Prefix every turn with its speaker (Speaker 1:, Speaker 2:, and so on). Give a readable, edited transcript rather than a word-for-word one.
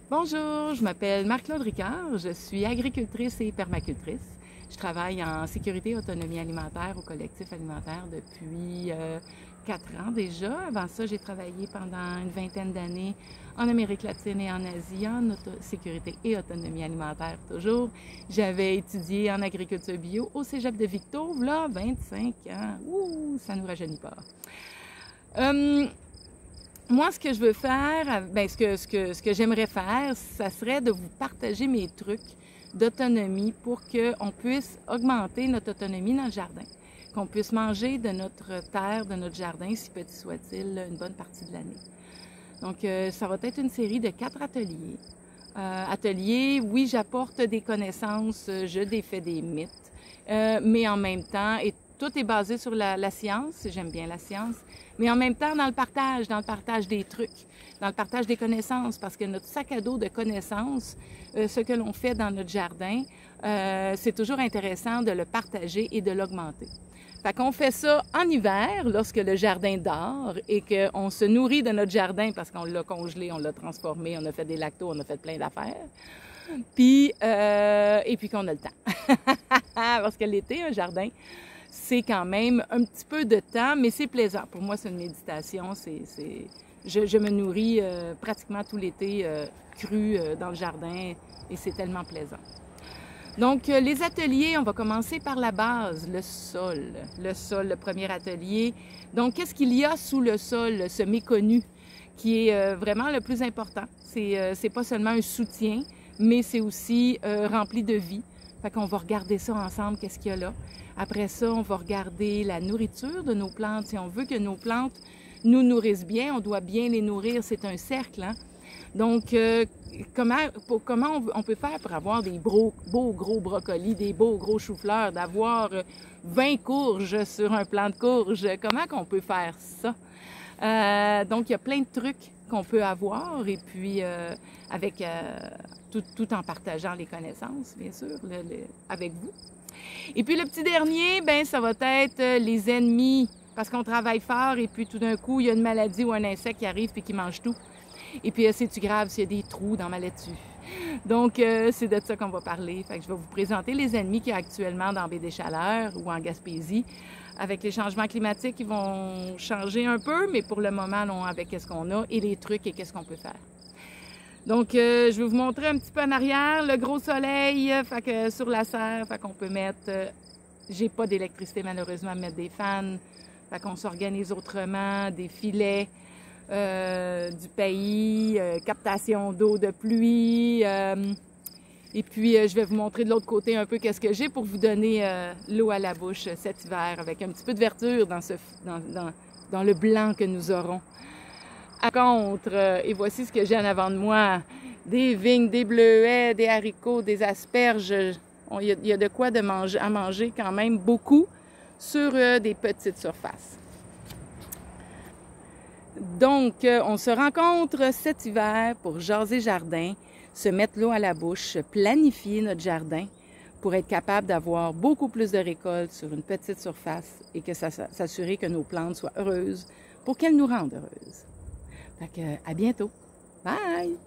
Speaker 1: Bonjour, je m'appelle Marc-Claude Ricard, je suis agricultrice et permacultrice. Je travaille en sécurité et autonomie alimentaire au collectif alimentaire depuis 4 ans déjà. Avant ça, j'ai travaillé pendant une vingtaine d'années en Amérique latine et en Asie en sécurité et autonomie alimentaire toujours. J'avais étudié en agriculture bio au Cégep de Victo, là, 25 ans. Ouh, ça ne nous rajeunit pas. Moi, ce que je veux faire, ce que j'aimerais faire, ça serait de vous partager mes trucs d'autonomie pour qu'on puisse augmenter notre autonomie dans le jardin, qu'on puisse manger de notre terre, de notre jardin, si petit soit-il, une bonne partie de l'année. Donc, ça va être une série de 4 ateliers. Oui, j'apporte des connaissances, je défais des mythes, mais en même temps, et tout est basé sur la science, j'aime bien la science, mais en même temps dans le partage des trucs, dans le partage des connaissances, parce que notre sac à dos de connaissances, ce que l'on fait dans notre jardin, c'est toujours intéressant de le partager et de l'augmenter. Fait qu'on fait ça en hiver, lorsque le jardin dort et qu'on se nourrit de notre jardin parce qu'on l'a congelé, on l'a transformé, on a fait des lactos, on a fait plein d'affaires. Puis, et puis qu'on a le temps. Parce que l'été, un jardin, c'est quand même un petit peu de temps, mais c'est plaisant. Pour moi, c'est une méditation. Je me nourris pratiquement tout l'été cru dans le jardin et c'est tellement plaisant. Donc, les ateliers, on va commencer par la base, le sol. Le sol, le premier atelier. Donc, qu'est-ce qu'il y a sous le sol, ce méconnu, qui est vraiment le plus important? C'est pas seulement un soutien, mais c'est aussi rempli de vie. Fait qu'on va regarder ça ensemble, qu'est-ce qu'il y a là. Après ça, on va regarder la nourriture de nos plantes. Si on veut que nos plantes nous nourrissent bien, on doit bien les nourrir. C'est un cercle, hein? Donc, comment on peut faire pour avoir des beaux gros brocolis, des beaux gros choux-fleurs, d'avoir 20 courges sur un plant de courges? Comment qu'on peut faire ça? Donc, il y a plein de trucs qu'on peut avoir et puis tout en partageant les connaissances, bien sûr, avec vous. Et puis le petit dernier, ben ça va être les ennemis, parce qu'on travaille fort et puis tout d'un coup, il y a une maladie ou un insecte qui arrive et qui mange tout. Et puis c'est-tu grave s'il y a des trous dans ma laitue? Donc, c'est de ça qu'on va parler. Fait que je vais vous présenter les ennemis qu'il y a actuellement dans Baie des Chaleurs ou en Gaspésie. Avec les changements climatiques, ils vont changer un peu, mais pour le moment, non, avec qu'est-ce qu'on a et les trucs et qu'est-ce qu'on peut faire. Donc, je vais vous montrer un petit peu en arrière, le gros soleil, fait que sur la serre, fait qu'on peut mettre, j'ai pas d'électricité malheureusement à mettre des fans, fait qu'on s'organise autrement, des filets du pays, captation d'eau de pluie, et puis je vais vous montrer de l'autre côté un peu qu'est-ce que j'ai pour vous donner l'eau à la bouche cet hiver avec un petit peu de verdure dans le blanc que nous aurons. À contre, et voici ce que j'ai en avant de moi, des vignes, des bleuets, des haricots, des asperges. Il y a de quoi à manger quand même beaucoup sur des petites surfaces. Donc, on se rencontre cet hiver pour jaser jardin, se mettre l'eau à la bouche, planifier notre jardin pour être capable d'avoir beaucoup plus de récoltes sur une petite surface et que s'assurer que nos plantes soient heureuses pour qu'elles nous rendent heureuses. Fait que, à bientôt. Bye!